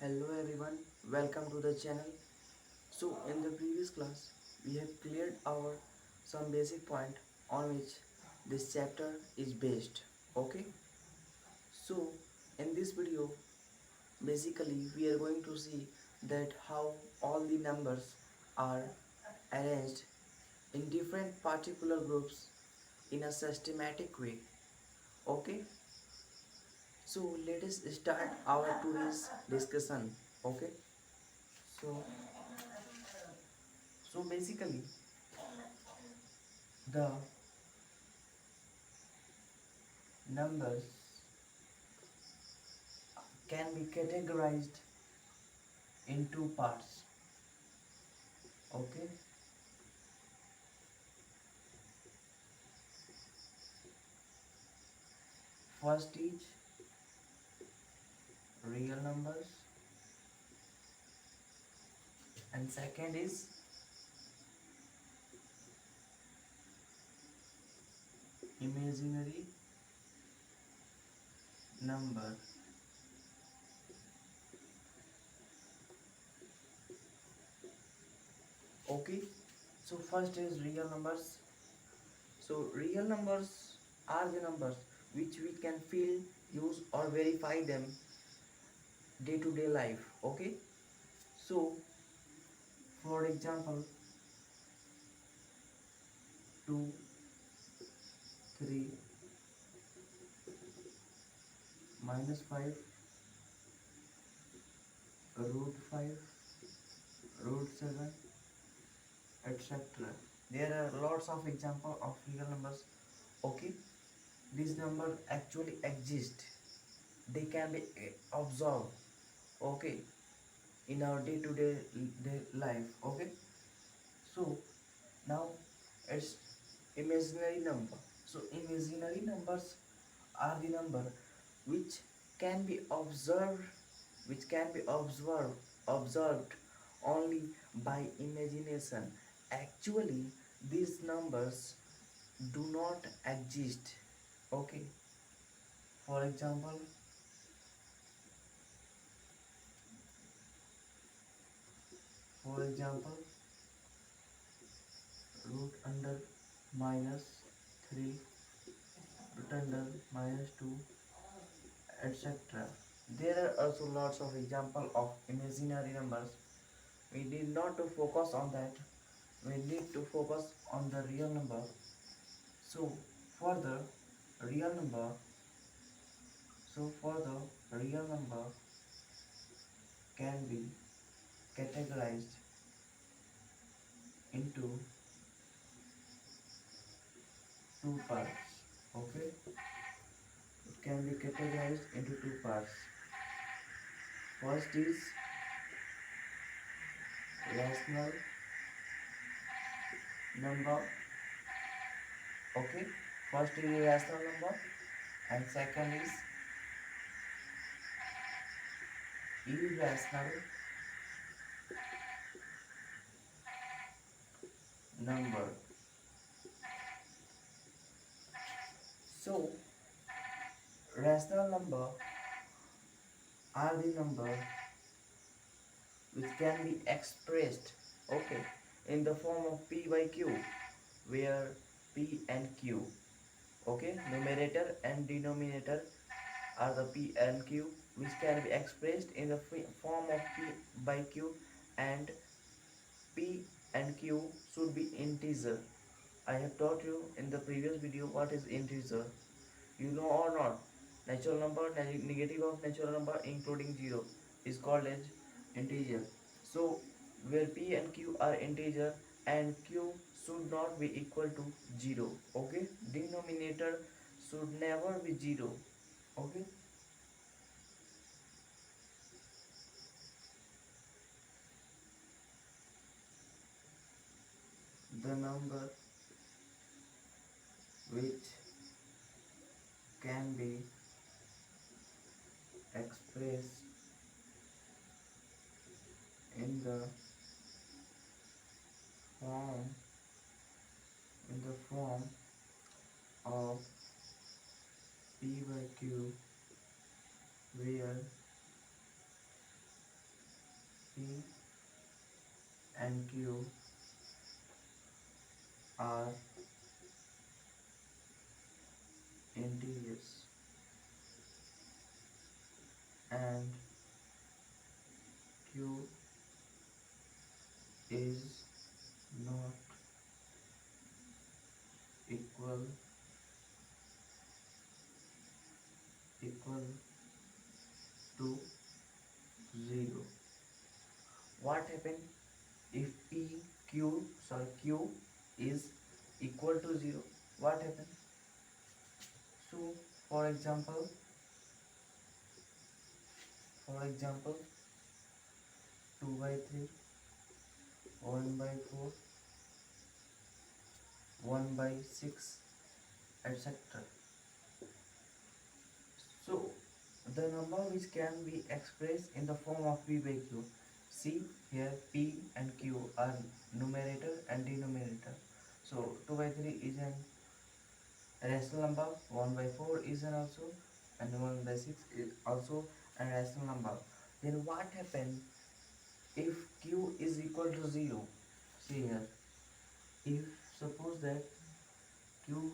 Hello everyone, welcome to the channel. So in the previous class we have cleared our some basic point on which this chapter is based. Okay, so in this video basically we are going to see that how all the numbers are arranged in different particular groups in a systematic way. Okay, so let us start our today's discussion. Okay, so basically the numbers can be categorized in two parts. Okay, first is real numbers and second is imaginary number. Okay, so first is real numbers. So real numbers are the numbers which we can feel, use or verify them day to day life. Okay, so for example 2, 3, -5, √5, √7, etc. There are lots of example of real numbers. Okay, these numbers actually exist, they can be observed. Okay, in our day-to-day life. Okay, so now it's imaginary number. So imaginary numbers are the number which can be observed, observed only by imagination. Actually these numbers do not exist. Okay, for example for example root under -3, root under -2, etc. There are also lots of example of imaginary numbers. We need not to focus on that, we need to focus on the real number. So for the real number, real number can be categorized into two parts. Okay, it can be categorized into two parts. First is rational number. Okay, first is rational number and second is irrational number. So rational number are the number which can be expressed, okay, in the form of p by q, where p and q, okay, numerator and denominator are the p and q, which can be expressed in the form of p by q, and p and q should be integer. I have taught you in the previous video what is integer. You know or not? Natural number, negative of natural number including 0 is called as integer. So where p and q are integer and q should not be equal to 0. Okay, denominator should never be 0. Okay, the number which can be expressed in the form of p by q, where and Q are integers and Q is not equal equal to 0. What happen if Q is equal to 0? What happen? So for example 2 by 3, 1 by 4, 1 by 6, etc. So the number which can be expressed in the form of P by Q. See here P and Q are numerator and denominator. So 2 by 3 is an rational number, 1 by 4 is an also, and 1 by 6 is also a rational number. Then what happens if Q is equal to 0? See here, if suppose that Q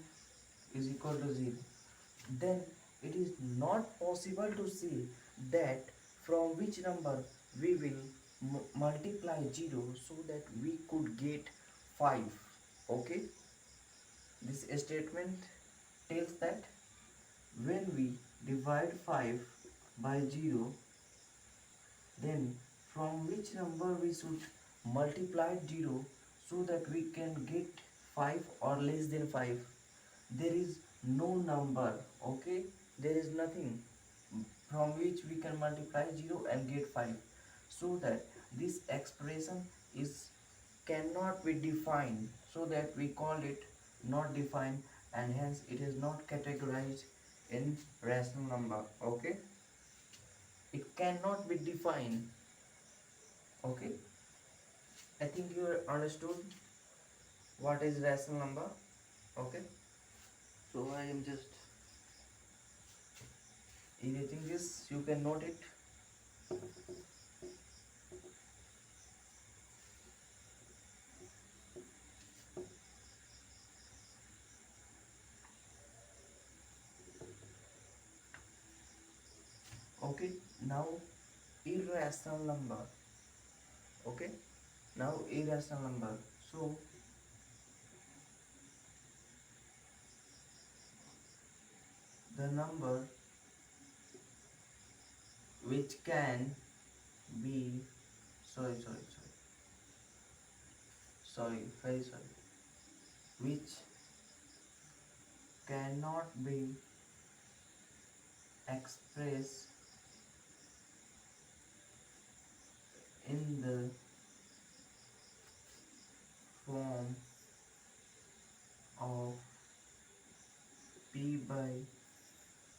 is equal to 0, then it is not possible to see that from which number we will multiply 0 so that we could get 5. Okay, this statement tells that when we divide 5 by 0, then from which number we should multiply 0 so that we can get 5 or less than 5. There is no number, okay, there is nothing from which we can multiply 0 and get 5, so that this expression is cannot be defined, so that we call it not defined, and hence it is not categorized in rational number. Okay, it cannot be defined. Okay, I think you understood what is rational number. Okay, so I am just erasing this, you can note it. Okay, now irrational number. Okay, now irrational number. So the number which can be, sorry, very sorry, which cannot be expressed in the form of P by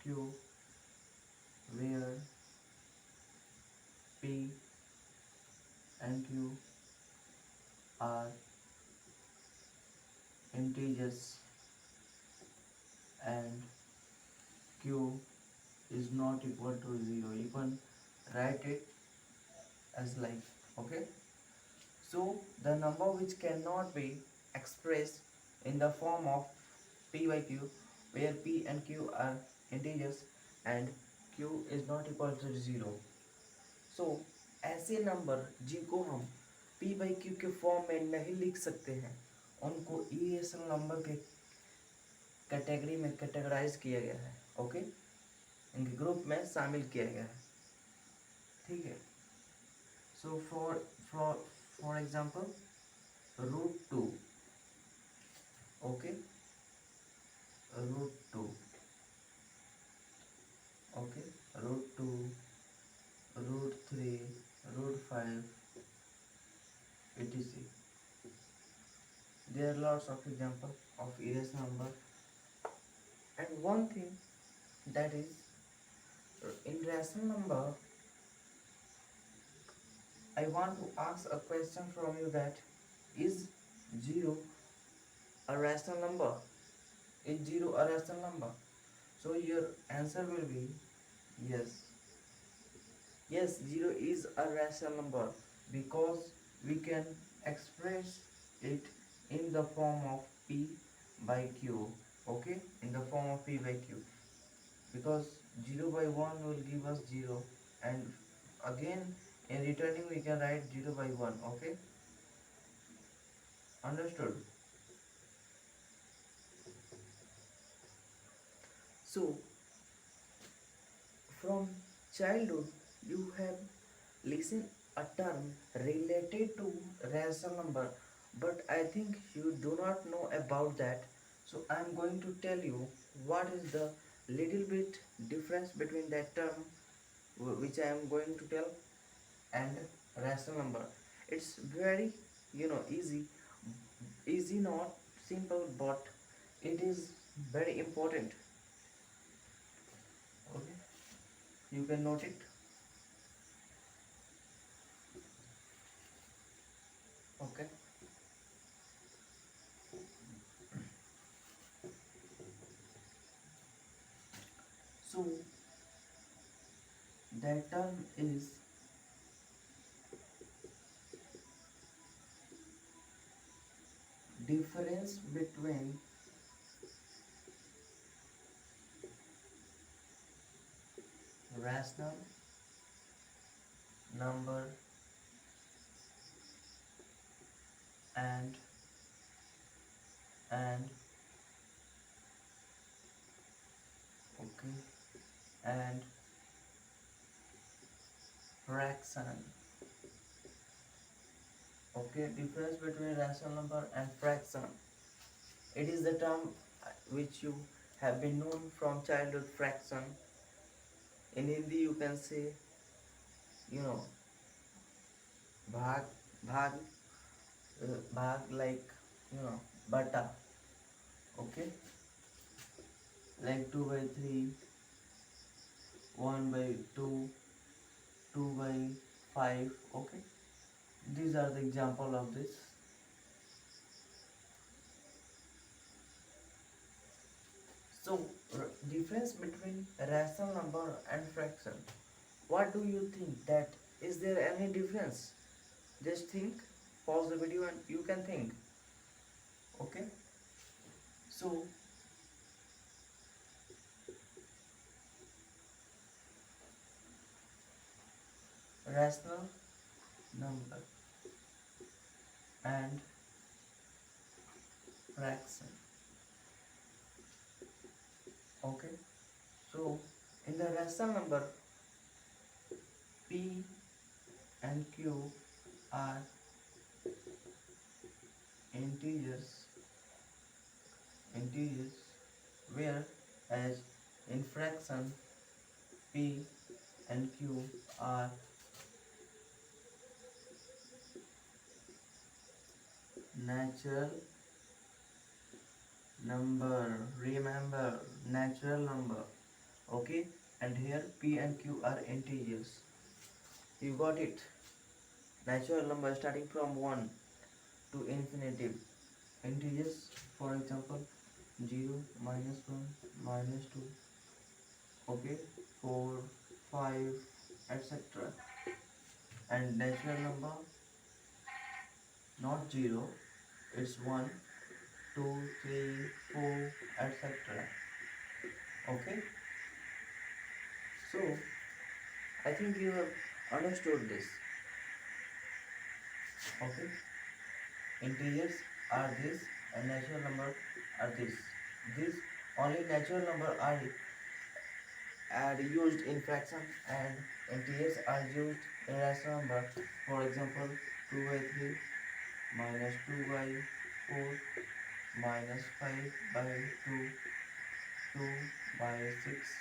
Q, where P and Q are integers and Q is not equal to 0. You can write it as like, okay. So the number which cannot be expressed in the form of P by Q, where P and Q are integers and Q is not equal to 0. So ऐसे number जिनको हम P by Q के form में नहीं लिख सकते हैं, उनको इरेशनल नंबर के कैटेगरी में कैटेगराइज किया गया है. ओके, इनके ग्रुप में शामिल किया गया है. ठीक है. So for example √2. Okay, √2. Okay, √2, √3, √5, etc. There are lots of examples of irrational number, and one thing that is in rational number, I want to ask a question from you, that is 0 a rational number? Is 0 a rational number? So your answer will be yes. Yes, 0 is a rational number because we can express it in the form of p by q. Okay, in the form of p by q, because 0 by 1 will give us 0, and again in returning we can write 0 by 1. Okay, understood? So from childhood you have listened a term related to rational number, but I think you do not know about that. So I am going to tell you what is the little bit difference between that term which I am going to tell and rational number. It's very, easy. Easy, not simple, but it is very important. Okay, you can note it. Okay, so that term is difference between rational number and and okay, and fraction. Okay, difference between rational number and fraction. It is the term which you have been known from childhood, fraction. In Hindi you can say, you know, bhag, bhag, bhag, like, bata. Okay, like 2 by 3, 1 by 2, 2 by 5. Okay, these are the example of this. So difference between rational number and fraction, what do you think? That is there any difference? Just think, pause the video and you can think. Okay, so rational number and fraction. Okay, so in the rational number, p and q are integers, integers, whereas in fraction, p and q are natural number. Remember, natural number. Okay, and here p and q are integers. You got it? Natural number starting from 1 to infinity. Integers, for example, 0, -1, -2, okay, 4, 5, etc. And natural number, not 0, it's 1, 2, 3, 4, etc. Okay, so I think you have understood this. Okay, integers are this and natural number are this. This only natural number are used in fraction and integers are used in rational number. For example, 2 by 3 minus 2 by 4 minus 5 by 2, 2 by 6.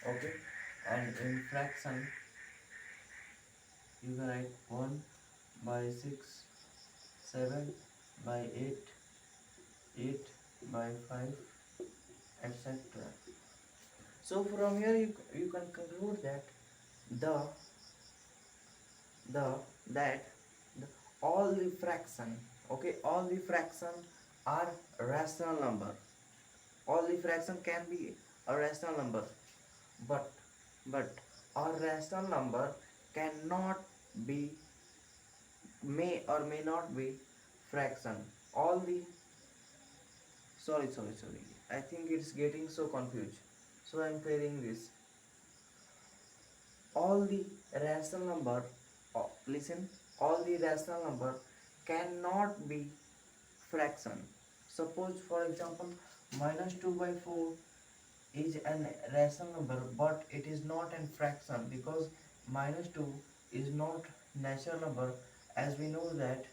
Okay, and in fraction you can write 1 by 6, 7 by 8, 8 by 5, etc. So from here you can conclude that the the that the, all the fraction, okay, all the fraction are rational number. All the fraction can be a rational number, but a rational number cannot be may or may not be fraction. All the sorry, I think it's getting so confused, so I'm clearing this. All the rational number, listen, all the rational number cannot be fraction. Suppose for example minus 2 by 4 is an rational number, but it is not a fraction because minus 2 is not natural number, as we know that.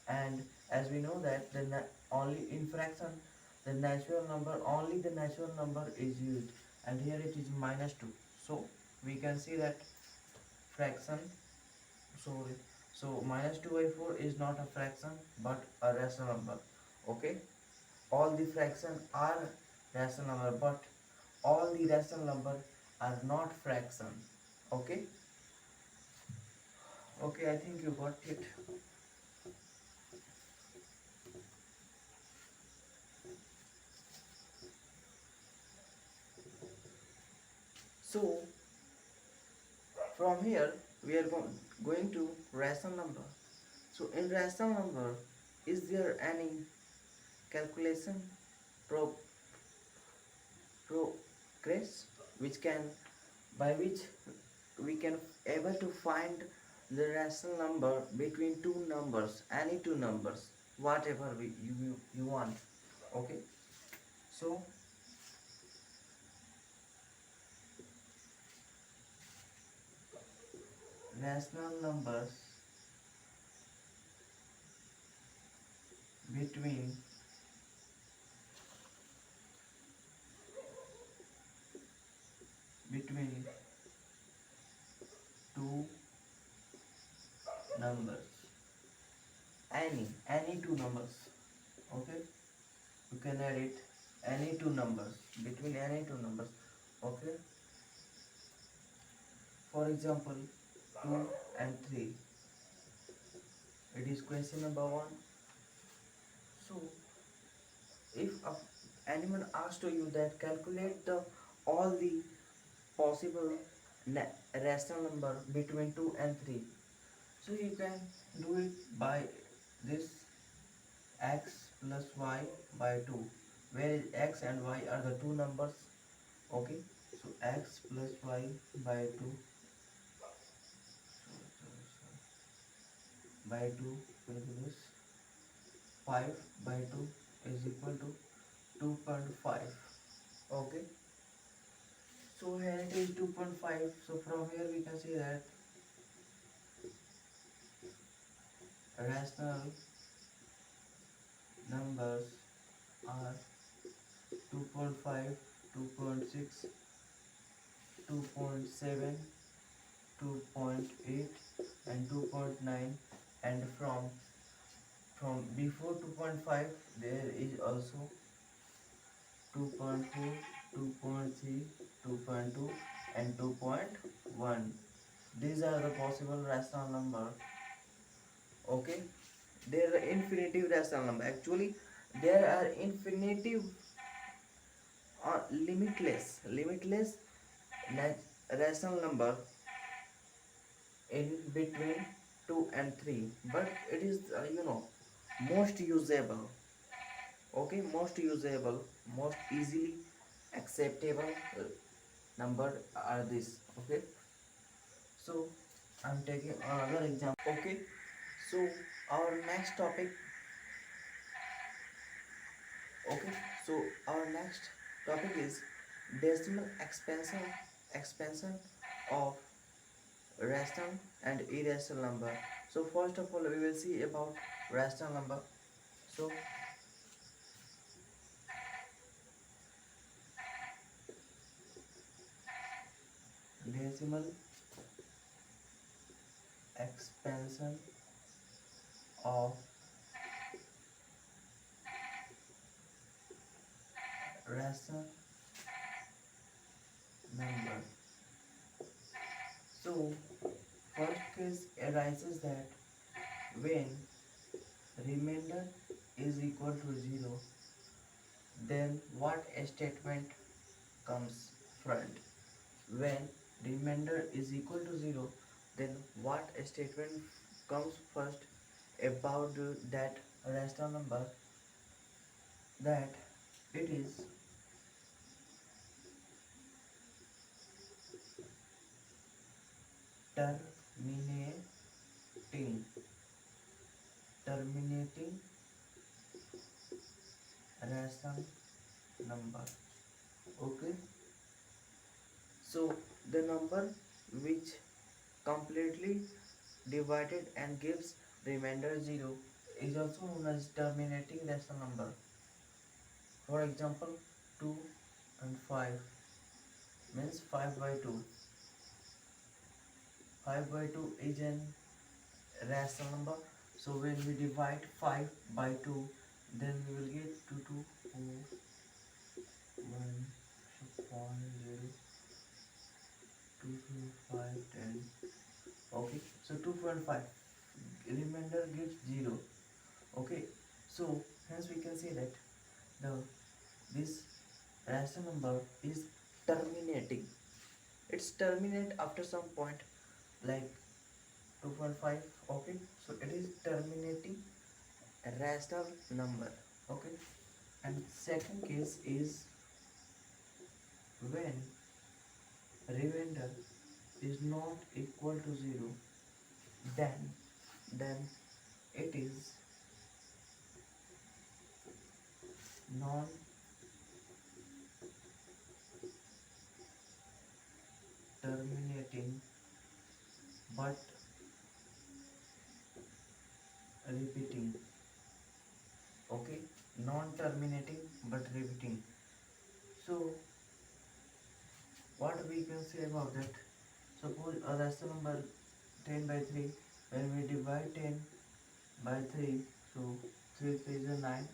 And as we know that only in fraction the natural number, only the natural number is used, and here it is minus 2. So we can see that fraction, sorry, so minus 2 by 4 is not a fraction but a rational number. Okay, all the fraction are rational number, but all the rational number are not fraction. Okay, okay, I think you got it. So from here we are going to rational number. So in rational number, is there any calculation pro progress which can, by which we can able to find the rational number between two numbers, any two numbers, whatever you want. Okay, so rational numbers between between two numbers, any two numbers. Okay, you can add it, any two numbers, between any two numbers. Okay, for example 2 and 3, it is question number 1. So if anyone asks to you that calculate the all the possible rational number between 2 and 3, so you can do it by this x plus y by 2, where is x and y are the two numbers. Okay, so x plus y by 2, by 2 will be this 5 by 2 is equal to 2.5. Okay, so here it is 2.5. So from here we can see that rational numbers are 2.5, 2.6, 2.7, 2.8 and 2.9, and from before 2.5 there is also 2.4, 2.3, 2.2 and 2.1. These are the possible rational number. Okay, there are infinitive rational number. Actually there are infinitive, limitless rational number in between 2 and 3, but it is most usable. Okay, most usable, most easily acceptable number are this. Okay, so I'm taking another example. Okay, so our next topic. Okay, so our next topic is decimal expansion of rational and irrational number. So first of all we will see about rational number. So decimal expansion of rational number. So first case arises that when remainder is equal to 0, then what statement comes front? When remainder is equal to 0, then what statement comes first? about that rational number, that it is terminating terminating rational number. Okay, so the number which completely divided and gives remainder 0 is also known as terminating rational number. For example, 2 and 5 means 5 by 2. 5 by 2 is an rational number. So when we divide 5 by 2, then we will get 2, 2, 4, 1, so 0, 2, 2, 5, 10. Okay, so 2, 4 and 5. Remainder gives 0. Okay, so hence we can say that the this rational number is terminating. It's terminate after some point like 2.5. Okay, so it is terminating a rational number. Okay, and second case is when remainder is not equal to 0, then it is non terminating but repeating. Okay, non terminating but repeating. So what we can say about that? Suppose a rational number 10 by 3, when we divide 10 by 3, so 3 3 is a 9,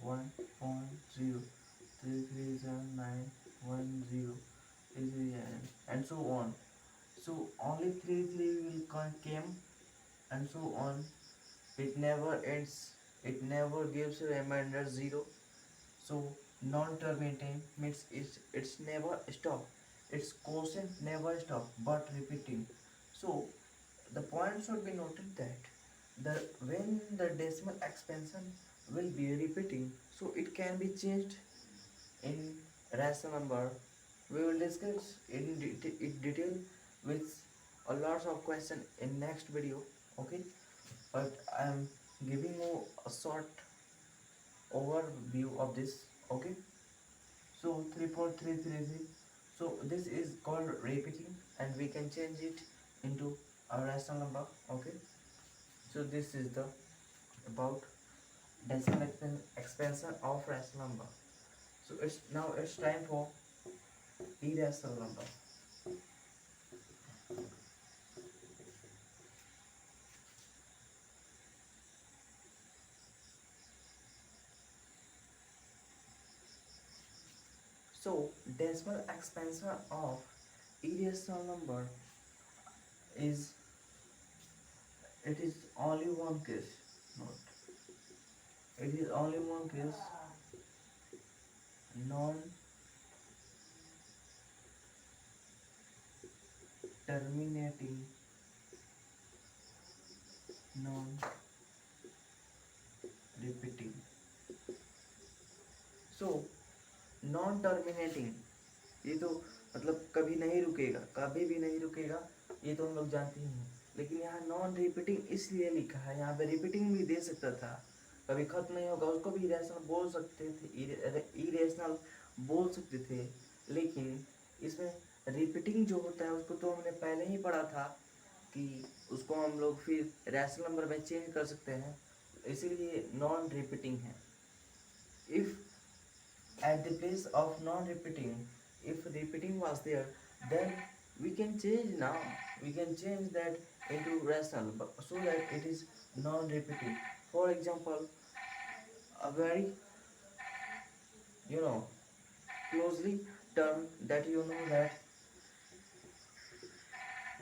1 1 0, 3 3 is a 9, 1 0 is a, and so on. So only 3 3 will came, and so on. It never ends, it never gives a remainder 0. So non-terminating means it's never stop, its quotient never stop but repeating. So the point should be noted that the when the decimal expansion will be repeating, so it can be changed in rational number. We will discuss in detail with a lots of question in next video. Okay, but I am giving you a short overview of this. Okay, so 3.333. So this is called repeating, and we can change it into a rational number. Okay, so this is the about decimal expansion of rational number. So it's time for irrational number. So decimal expansion of irrational number is, it is only one case. Not, it is only one case, non terminating, non repeating. So non terminating, ये तो मतलब कभी नहीं रुकेगा, कभी भी नहीं रुकेगा, ये तो हम लोग जानते ही हैं। लेकिन यहाँ नॉन रिपीटिंग इसलिए लिखा है, यहाँ पे रिपीटिंग भी दे सकता था, कभी खत्म नहीं होगा, उसको भी इरेशनल बोल सकते थे, इरेशनल बोल सकते थे। लेकिन इसमें रिपीटिंग जो होता है उसको तो हमने पहले ही पढ़ा था कि उसको हम लोग फिर रैशनल नंबर में चेंज कर सकते हैं, इसीलिए नॉन रिपीटिंग है। If at the place of non-repeating, if repeating was there, then we can change now, we can change that into rational, so that it is non-repeating. For example, a very, you know, closely term that you know, that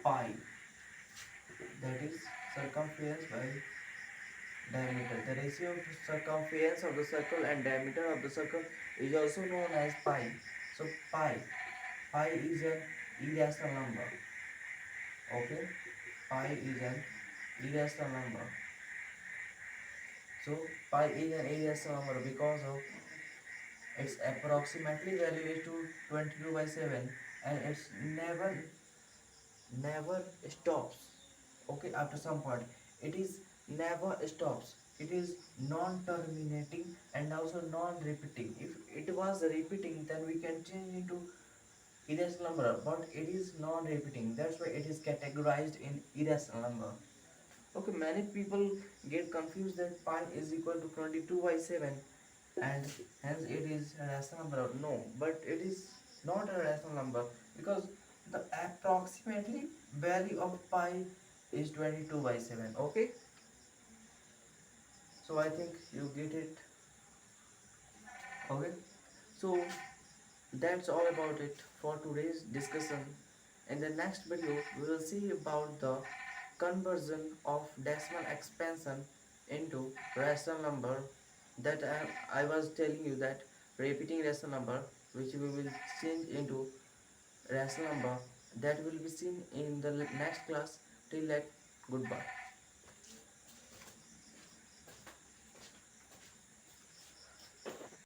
pi, that is circumference by diameter. The ratio of circumference of the circle and diameter of the circle is also known as pi. So pi is an irrational number. Okay, pi is an irrational number. So pi is an irrational number because of its approximately value is to 22 by 7, and it's never stops. Okay, after some point it is never stops. It is non-terminating and also non-repeating. If it was repeating, then we can change into irrational number, but it is non-repeating, that's why it is categorized in irrational number. Okay, many people get confused that pi is equal to 22 by 7 and hence it is a rational number. No, but it is not a rational number because the approximately value of pi is 22 by 7. Okay, so I think you get it. Okay, so that's all about it for today's discussion. In the next video we will see about the conversion of decimal expansion into rational number, that I was telling you that repeating rational number which we will change into rational number, that will be seen in the next class. Till that, goodbye.